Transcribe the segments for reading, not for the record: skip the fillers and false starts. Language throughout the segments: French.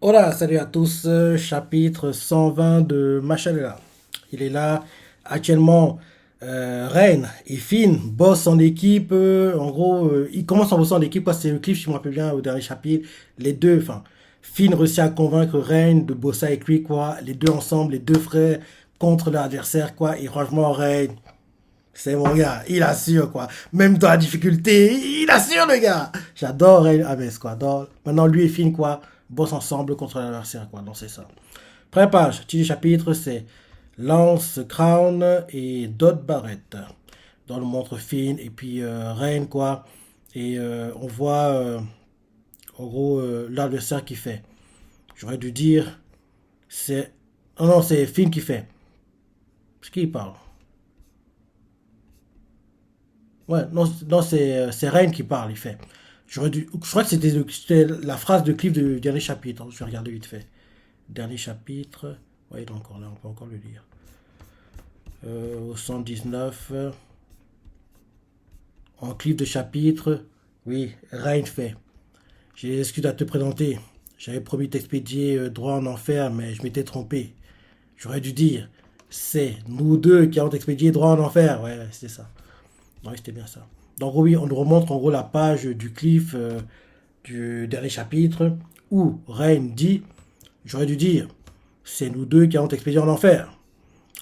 Hola, salut à tous, chapitre 120 de Machallah. Il est là, actuellement, Reign et Finn bossent en équipe, en gros, ils commencent en bossant en équipe, quoi, c'est le clip, si je me rappelle bien, au dernier chapitre, les deux, enfin, Finn réussit à convaincre Reign de bosser avec lui, quoi, les deux ensemble, les deux frères, contre leur adversaire, quoi, et franchement, Reign, c'est mon gars, il assure, quoi, même dans la difficulté, il assure, le gars. J'adore Reign Ames, quoi, maintenant, lui et Finn, quoi, bossent ensemble contre l'adversaire, quoi, donc c'est ça. Première page, titre du chapitre, c'est Lance Crown et Dot Barrett. Dans le montre Finn et puis Reign, quoi. Et on voit, en gros, l'adversaire qui fait. J'aurais dû dire, c'est. Oh non, c'est Finn qui fait. Parce qu'il parle. Ouais, non, non c'est Reign qui parle, il fait. Je crois que c'était la phrase de clip du dernier chapitre. Je vais regarder vite fait. Dernier chapitre. Ouais, il est encore là, on peut encore le lire. Au 119. En clip de chapitre, oui, Reign fait. J'ai des excuses à te présenter. J'avais promis d'expédier droit en enfer, mais je m'étais trompé. J'aurais dû dire, c'est nous deux qui avons expédié droit en enfer. Ouais, c'était ça. Ouais, c'était bien ça. Donc oui, on nous remontre en gros la page du cliff du dernier chapitre où Reign dit, j'aurais dû dire, c'est nous deux qui avons expédié en enfer.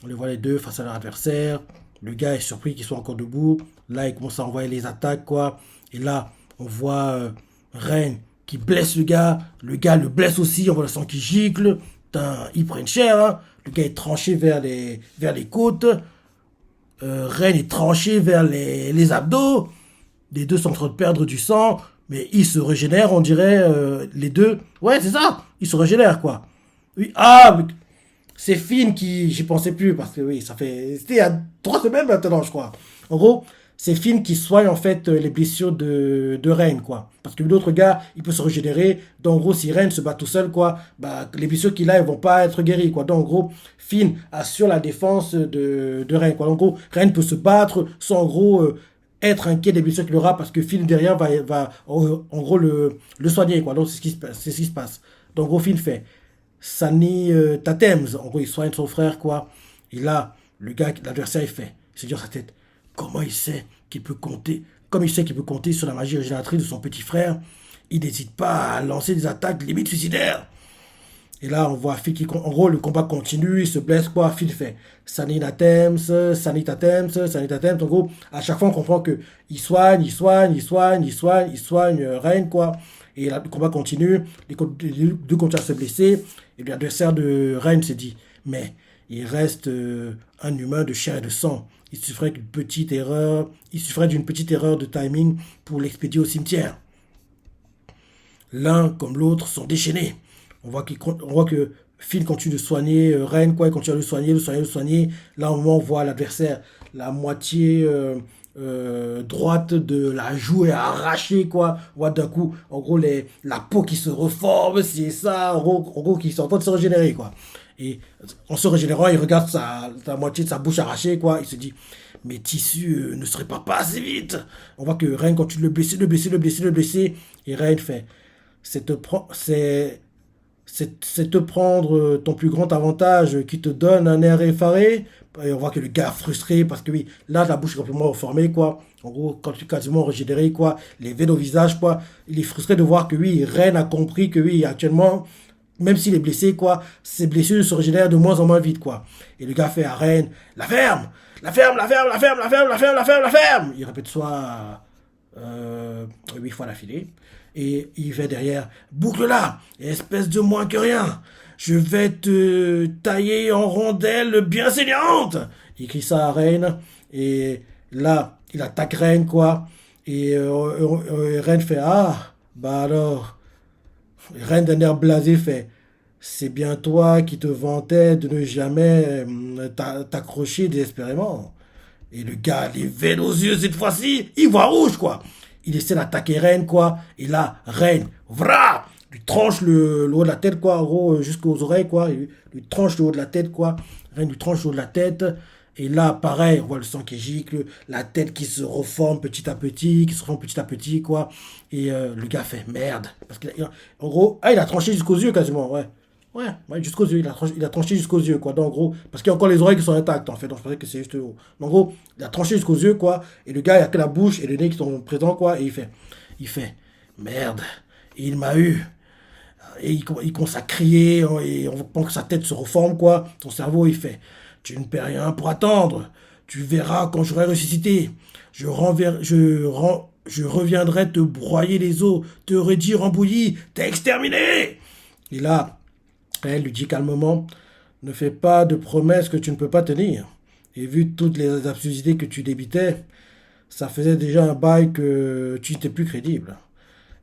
On les voit les deux face à leur adversaire. Le gars est surpris qu'ils soient encore debout. Là, il commence à envoyer les attaques, quoi. Et là, on voit Reign qui blesse le gars. Le gars le blesse aussi. On voit le sang qui gicle. Putain, ils prennent cher, hein. Le gars est tranché vers les côtes. Reign est tranché vers les abdos. Les deux sont en train de perdre du sang. Mais ils se régénèrent, on dirait, les deux. Ouais, c'est ça. Ils se régénèrent, quoi. Oui, ah, c'est Finn qui. J'y pensais plus parce que oui, ça fait. C'était il y a 3 semaines maintenant, je crois. En gros, c'est Finn qui soigne en fait les blessures de Reign, quoi. Parce que l'autre gars, il peut se régénérer. Donc en gros, si Reign se bat tout seul, quoi, bah les blessures qu'il a, elles vont pas être guéries, quoi. Donc en gros, Finn assure la défense de Reign, quoi. Donc, en gros, Reign peut se battre sans en gros être inquiet des blessures qu'il aura parce que Finn derrière va en gros le soigner, quoi. Donc c'est ce qui se passe. C'est ce qui se passe. Donc en gros, Finn fait. Sani Tatems. En gros, il soigne son frère, quoi. Et là, le gars, l'adversaire, il fait. Il se dit dans sa tête, comment il sait qu'il peut compter, comme il sait qu'il peut compter sur la magie régénératrice de son petit frère, il n'hésite pas à lancer des attaques limite suicidaires. Et là, on voit Phil qui, en gros, le combat continue, il se blesse, quoi. Phil fait Sani Tatems, Sani Tatems, Sani Tatems. En gros, à chaque fois, on comprend que il soigne, il soigne, il soigne, il soigne, il soigne Reign, quoi. Et là, le combat continue, les deux continuent à se blesser. Et l'adversaire de Reign se dit, mais il reste un humain de chair et de sang. Il suffirait d'une petite erreur de timing pour l'expédier au cimetière. L'un comme l'autre sont déchaînés. On voit que Finn continue de soigner Reign, quoi, il continue à le soigner, le soigner, le soigner. Là, au moment, on voit l'adversaire, la moitié droite de la joue est arrachée, quoi. On voit d'un coup, en gros, la peau qui se reforme, c'est ça, en gros qui sont en train de se régénérer, quoi. Et en se régénérant, il regarde la moitié de sa bouche arrachée, quoi. Il se dit, mes tissus ne seraient pas assez vite. On voit que Reign continue de le blesser, le blesser, le blesser, le blesser. Et Reign fait, c'est te prendre ton plus grand avantage qui te donne un air effaré. Et on voit que le gars est frustré parce que oui, là, la bouche est complètement reformée, quoi. En gros, quand tu es quasiment régénéré, quoi. Les veines au visage, quoi. Il est frustré de voir que oui, Ren a compris que oui, actuellement, même s'il est blessé, quoi, ses blessures se régénèrent de moins en moins vite, quoi. Et le gars fait à Ren, la ferme! La ferme, la ferme, la ferme, la ferme, la ferme, la ferme, la ferme! Il répète soit 8 fois d'affilée. Et il fait derrière, boucle-la, espèce de moins que rien. Je vais te tailler en rondelles bien saignantes. Il crie ça à Reine. Et là, il attaque Reine, quoi. Et Reine fait, ah, bah alors. Reine d'un air blasé fait, c'est bien toi qui te vantais de ne jamais t'accrocher désespérément. Et le gars, les veines aux yeux cette fois-ci, il voit rouge, quoi. Il essaie d'attaquer Reine, quoi. Et là, Reine, vra, lui tranche le haut de la tête, quoi, en gros, jusqu'aux oreilles, quoi. Il lui tranche le haut de la tête, quoi. Reine lui tranche le haut de la tête. Et là, pareil, on voit le sang qui gicle, la tête qui se reforme petit à petit, qui se reforme petit à petit, quoi. Et le gars fait merde. Parce en gros, ah, il a tranché jusqu'aux yeux quasiment, ouais. Ouais, jusqu'aux yeux, il a tranché jusqu'aux yeux, quoi. Donc, en gros, parce qu'il y a encore les oreilles qui sont intactes, en fait. Donc, je pensais que c'est juste haut. Donc, en gros, il a tranché jusqu'aux yeux, quoi. Et le gars, il a que la bouche et le nez qui sont présents, quoi. Et il fait, merde. Et il m'a eu. Et il commence à crier, hein, et on pense que sa tête se reforme, quoi. Son cerveau, il fait, tu ne perds rien pour attendre. Tu verras quand j'aurai ressuscité. Je reviendrai te broyer les os, te réduire en bouillie, t'exterminer. Et là, elle lui dit calmement, ne fais pas de promesses que tu ne peux pas tenir. Et vu toutes les absurdités que tu débitais, ça faisait déjà un bail que tu n'étais plus crédible.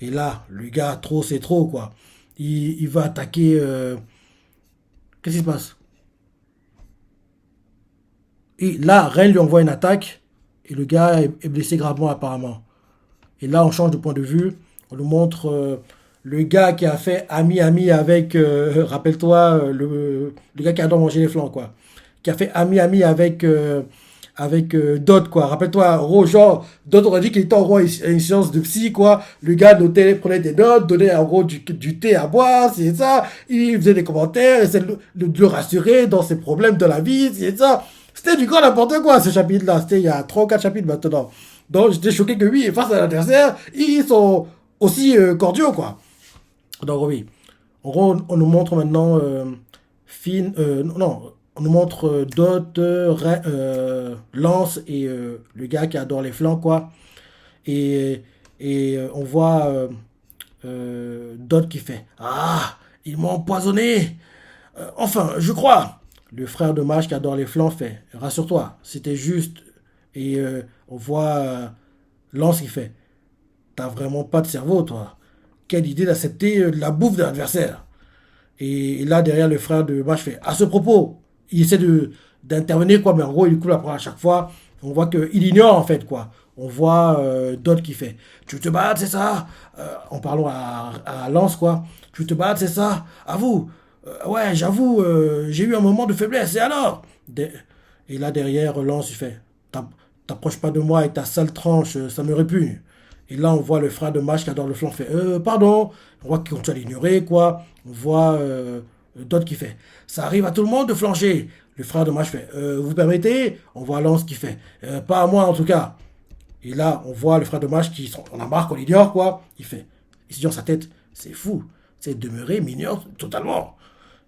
Et là, le gars, trop, c'est trop, quoi. Il va attaquer. Qu'est-ce qui se passe? Et là, Ren lui envoie une attaque. Et le gars est blessé gravement, apparemment. Et là, on change de point de vue. On nous montre le gars qui a fait ami-ami avec. Rappelle-toi, le gars qui adore manger les flancs, quoi. Qui a fait ami-ami avec Dot, quoi. Rappelle-toi, en gros, genre, Dot aurait dit qu'il était en gros à une séance de psy, quoi. Le gars notait, prenait des notes, donnait en gros du thé à boire, c'est ça. Il faisait des commentaires, essayait de le rassurer dans ses problèmes de la vie, c'est ça. C'était du grand n'importe quoi, ce chapitre-là. C'était il y a 3 ou 4 chapitres maintenant. Donc, j'étais choqué que oui, face à l'adversaire, ils sont aussi cordiaux, quoi. Donc, oui. En gros, on nous montre maintenant Finn, non, on nous montre Dot, Lance et le gars qui adore les flancs, quoi. Et on voit Dot qui fait, ah, ils m'ont empoisonné. Enfin, je crois. Le frère de Mage qui adore les flancs fait, rassure-toi, c'était juste. Et on voit Lance qui fait, t'as vraiment pas de cerveau, toi. Quelle idée d'accepter de la bouffe de l'adversaire. Et là, derrière, le frère de Mage fait, à ce propos, il essaie d'intervenir, quoi, mais en gros, il coupe la parole à chaque fois. On voit qu'il ignore, en fait, quoi. On voit Dot qui fait, tu veux te battre, c'est ça. En parlant à Lance, quoi. Tu veux te battre, c'est ça. À vous. Ouais, j'avoue, j'ai eu un moment de faiblesse, et alors? Et là, derrière, Lance, il fait, t'approches pas de moi avec ta sale tranche, ça me répugne. Et là, on voit le frère de Mage qui adore le flanc fait, pardon. On voit qu'il continue à l'ignorer, quoi. On voit Dot qui fait, ça arrive à tout le monde de flancher. Le frère de Mage fait, vous permettez? On voit Lance qui fait, pas à moi en tout cas. Et là, on voit le frère de Mage qui, on a marre qu'on l'ignore, quoi. Il se dit dans sa tête, c'est fou. C'est demeurer mineur totalement.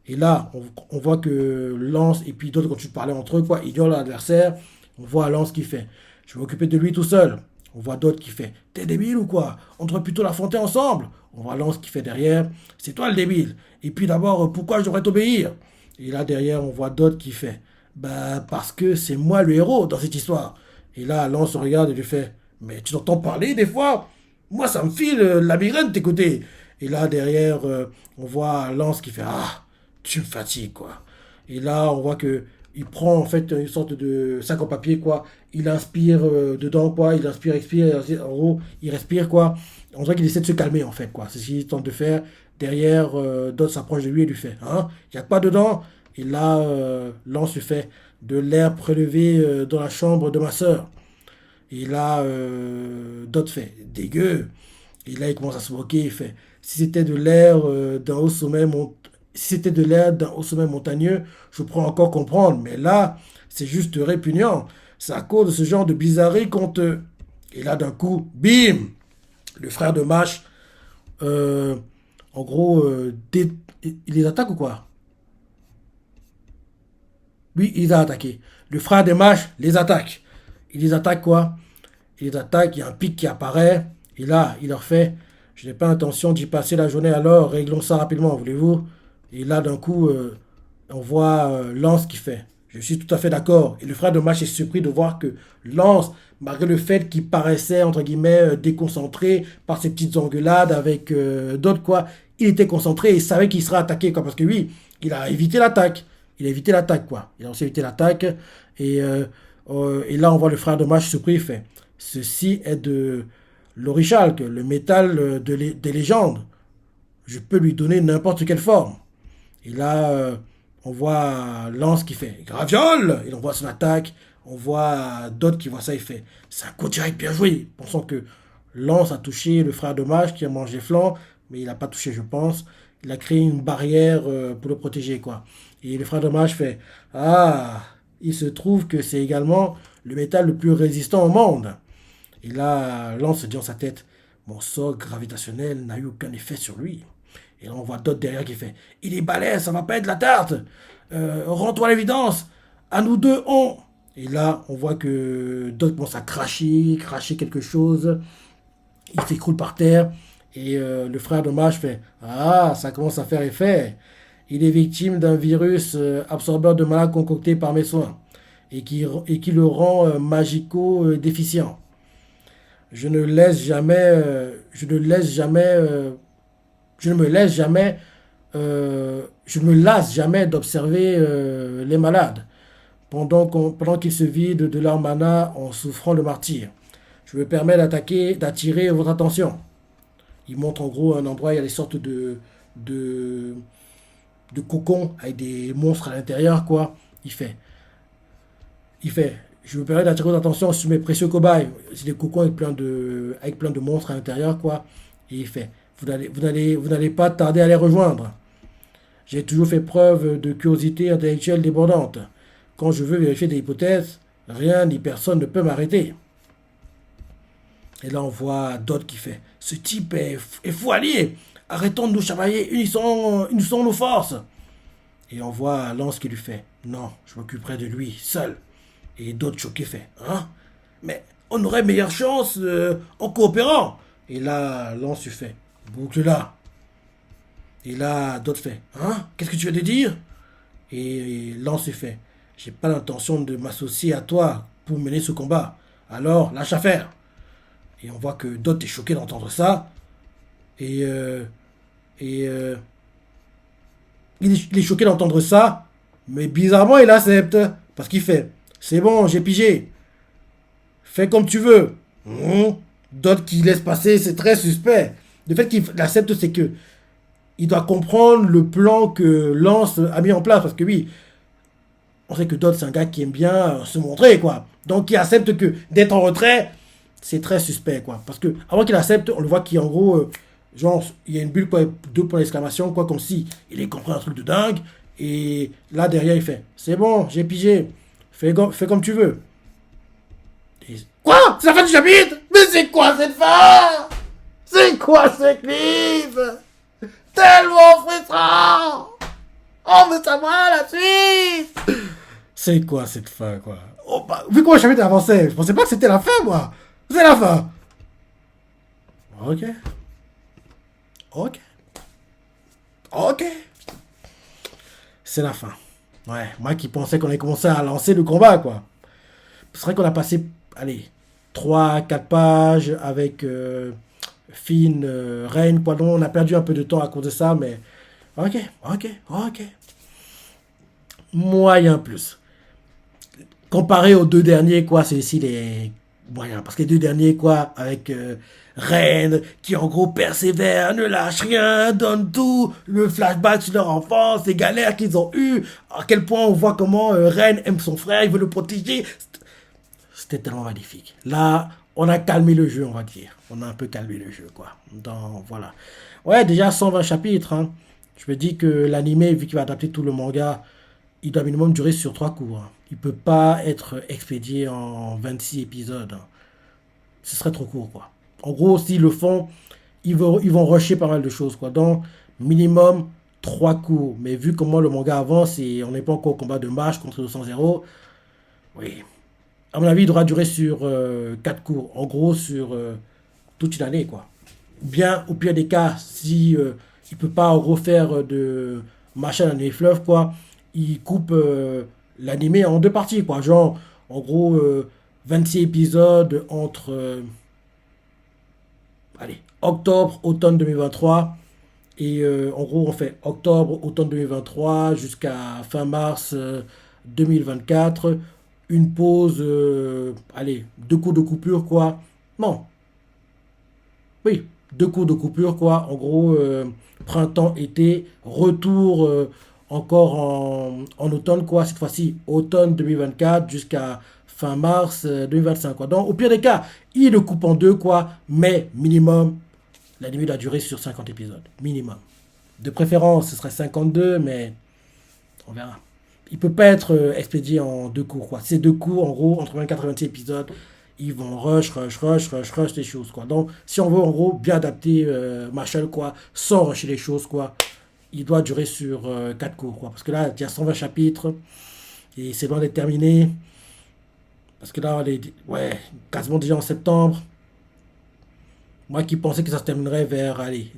Et là, on voit que Lance et puis d'autres continuent de parler entre eux, quoi. Ils ignorent l'adversaire. On voit Lance qui fait, je vais m'occuper de lui tout seul. On voit d'autres qui fait, t'es débile ou quoi? On devrait plutôt l'affronter ensemble. On voit Lance qui fait derrière, c'est toi le débile. Et puis d'abord, pourquoi je devrais t'obéir? Et là derrière, on voit d'autres qui fait, bah parce que c'est moi le héros dans cette histoire. Et là, Lance regarde et lui fait, mais tu t'entends parler des fois? Moi, ça me file la migraine de tes côtés. Et là derrière, on voit Lance qui fait, ah, tu me fatigues, quoi. Et là, on voit que il prend en fait une sorte de sac en papier, quoi. Il inspire dedans, quoi. Il inspire, expire. En gros, il respire, quoi. On dirait qu'il essaie de se calmer, en fait, quoi. C'est ce qu'il tente de faire. Derrière, Dot s'approche de lui et lui fait, hein, il n'y a pas dedans. Et là, Lance lui fait de l'air prélevé dans la chambre de ma sœur. Et là, Dot fait dégueu. Et là, il commence à se moquer. Il fait, si c'était de l'air d'un haut sommet si c'était de l'air d'un haut sommet montagneux, je pourrais encore comprendre. Mais là, c'est juste répugnant. C'est à cause de ce genre de bizarrerie qu'on te... Et là, d'un coup, bim! Le frère de Mash, euh, en gros, il les attaque ou quoi? Oui, il les a attaqués. Le frère de Mash les attaque. Il les attaque quoi? Il les attaque, il y a un pic qui apparaît. Et là, il leur fait, je n'ai pas intention d'y passer la journée, alors réglons ça rapidement, voulez-vous? Et là, d'un coup, on voit Lance qui fait, je suis tout à fait d'accord. Et le frère de Mash est surpris de voir que Lance, malgré le fait qu'il paraissait, entre guillemets, déconcentré par ses petites engueulades avec d'autres, quoi, il était concentré et il savait qu'il serait attaqué, quoi. Parce que oui, il a évité l'attaque. Il a évité l'attaque, quoi. Il a aussi évité l'attaque. Et là, on voit le frère de Mash surpris, il fait, ceci est de l'orichalque, le métal des légendes. Je peux lui donner n'importe quelle forme. Et là, On voit Lance qui fait Graviole, il envoie son attaque. On voit Dot qui voit ça, il fait c'est un coup direct bien joué. Pensant que Lance a touché le frère de Mage qui a mangé flanc, mais il n'a pas touché, je pense. Il a créé une barrière pour le protéger, quoi. Et le frère de Mage fait ah, il se trouve que c'est également le métal le plus résistant au monde. Et là, Lance se dit dans sa tête mon sort gravitationnel n'a eu aucun effet sur lui. Et là, on voit Dot derrière qui fait il est balèze, ça va pas être la tarte. Rends-toi à l'évidence. À nous deux, on. Et là, on voit que Dot commence à cracher quelque chose. Il s'écroule par terre. Et le frère de Mage fait ah, ça commence à faire effet. Il est victime d'un virus absorbeur de mana concocté par mes soins. Et qui le rend magico-déficient. Je ne laisse jamais. Je ne laisse jamais. Je ne me laisse jamais. Je ne me lasse jamais d'observer les malades pendant qu'ils se vident de leur mana en souffrant le martyre. Je me permets d'attirer votre attention. Il montre en gros un endroit, il y a des sortes de, de cocons avec des monstres à l'intérieur, quoi. Il fait, je me permets d'attirer votre attention sur mes précieux cobayes. C'est des cocons avec plein de monstres à l'intérieur, quoi. Et il fait, vous n'allez pas tarder à les rejoindre. J'ai toujours fait preuve de curiosité intellectuelle débordante. Quand je veux vérifier des hypothèses, rien ni personne ne peut m'arrêter. Et là, on voit Dot qui fait ce type est fou allié. Arrêtons de nous chamailler, unissons nos forces. Et on voit Lance qui lui fait non, je m'occuperai de lui, seul. Et Dot choqué fait hein. Mais on aurait meilleure chance en coopérant. Et là, Lance lui fait boucle là. Et là, Dot fait hein. Qu'est-ce que tu viens de dire? Et Lance lui fait j'ai pas l'intention de m'associer à toi pour mener ce combat. Alors, lâche affaire. Et on voit que Dot est choqué d'entendre ça. Et, euh, et il est choqué d'entendre ça. Mais bizarrement, il accepte. Parce qu'il fait c'est bon, j'ai pigé. Fais comme tu veux. Dot qui laisse passer, c'est très suspect. Le fait qu'il accepte, c'est que il doit comprendre le plan que Lance a mis en place. Parce que oui, on sait que Dot, c'est un gars qui aime bien se montrer, quoi. Donc, il accepte que d'être en retrait, c'est très suspect, quoi. Parce que avant qu'il accepte, on le voit qu'il en gros, genre, il y a une bulle, quoi, deux points d'exclamation, quoi, comme si il ait compris un truc de dingue. Et là, derrière, il fait c'est bon, j'ai pigé. Fais comme tu veux. Et, quoi? C'est la fin du chapitre? Mais c'est quoi cette fin? C'est quoi ce clip? Tellement frustrant! Oh, mais ça va, la suite! C'est quoi cette fin, quoi? Oh, bah, vu comment le chapitre avançait, je pensais pas que c'était la fin, moi! C'est la fin! Ok. Ok. Ok. C'est la fin. Ouais, moi qui pensais qu'on allait commencer à lancer le combat, quoi. C'est vrai qu'on a passé, allez, 3-4 pages avec Finn, Rain, quoi. Donc on a perdu un peu de temps à cause de ça, mais ok. Moyen plus. Comparé aux deux derniers, quoi, c'est ici les moyens. Parce que les deux derniers, quoi, avec Ren, qui en gros persévère, ne lâche rien, donne tout, le flashback sur leur enfance, les galères qu'ils ont eues, à quel point on voit comment Ren aime son frère, il veut le protéger. C'était tellement magnifique. Là, on a calmé le jeu, on va dire. On a un peu calmé le jeu, quoi. Donc, voilà. Ouais, déjà 120 chapitres, hein. Je me dis que l'animé, vu qu'il va adapter tout le manga, il doit minimum durer sur 3 cours, hein. Il peut pas être expédié en 26 épisodes, hein. Ce serait trop court, quoi. En gros, s'ils le font, ils vont rusher pas mal de choses, quoi. Donc, minimum 3 cours. Mais vu comment le manga avance et on n'est pas encore au combat de Mage contre 200, oui. À mon avis, il devra durer sur 4 cours. En gros, sur toute une année, quoi. Bien, au pire des cas, si il peut pas refaire de machin dans les fleuves, quoi, il coupe l'animé en deux parties, quoi. Genre, en gros, 26 épisodes entre, allez, octobre, automne 2023. Et en gros, on fait octobre, automne 2023 jusqu'à fin mars 2024. Une pause, allez, 2 cours de coupure, quoi. Non, oui, 2 cours de coupure, quoi. En gros, printemps, été, retour encore en automne, quoi, cette fois-ci, automne 2024 jusqu'à fin mars 2025, quoi. Donc, au pire des cas, il le coupe en deux, quoi, mais minimum, l'anime doit durer sur 50 épisodes, minimum. De préférence, ce serait 52, mais on verra. Il peut pas être expédié en deux cours, quoi. Ces deux cours, en gros, entre 24 et 26 épisodes, ils vont rush les choses, quoi. Donc, si on veut, en gros, bien adapter Marshall, quoi, sans rusher les choses, quoi, il doit durer sur 4 cours, quoi. Parce que là, il y a 120 chapitres, et c'est loin d'être terminé. Parce que là, on est, ouais, quasiment déjà en septembre. Moi qui pensais que ça se terminerait vers, allez,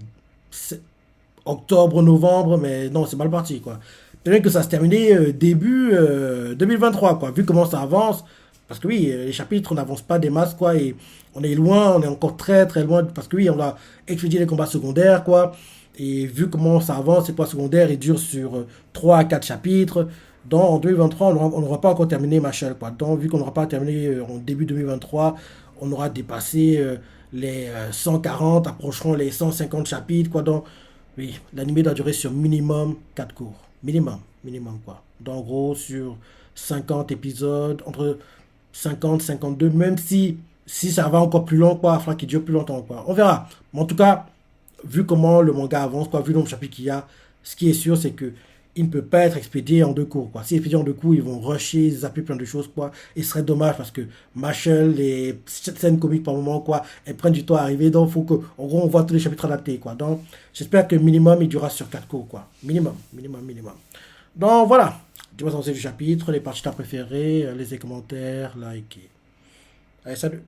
octobre, novembre, mais non, c'est mal parti, quoi. Peut-être que ça se terminait début 2023, quoi, vu comment ça avance. Parce que oui, les chapitres n'avancent pas des masses, quoi, et on est loin, on est encore très très loin, parce que oui, on a expédié les combats secondaires, quoi, et vu comment ça avance, ces combats secondaires, ils durent sur 3 à 4 chapitres. Donc en 2023, on n'aura pas encore terminé Marshall, quoi. Donc vu qu'on n'aura pas terminé en début 2023, on aura dépassé les 140, approcheront les 150 chapitres, quoi. Donc oui, l'anime doit durer sur minimum 4 cours. Minimum, quoi. Donc, en gros, sur 50 épisodes, entre 50 52, même si ça va encore plus long, quoi, il faudra qu'il dure plus longtemps, quoi. On verra. Mais en tout cas, vu comment le manga avance, quoi, vu le nombre de chapitres qu'il y a, ce qui est sûr, c'est que il ne peut pas être expédié en deux cours, quoi. Si expédié en deux cours, ils vont rusher, zapper plein de choses, quoi. Et ce serait dommage parce que Marshall, les scènes comiques par moment, quoi, elles prennent du temps à arriver. Donc, il faut que, en gros, on voit tous les chapitres adaptés, quoi. Donc, j'espère que minimum, il durera sur 4 cours, quoi. Minimum. Donc, voilà. Dis-moi ce que c'est du chapitre, les parties que t'as préférées, les commentaires, like. Allez, salut.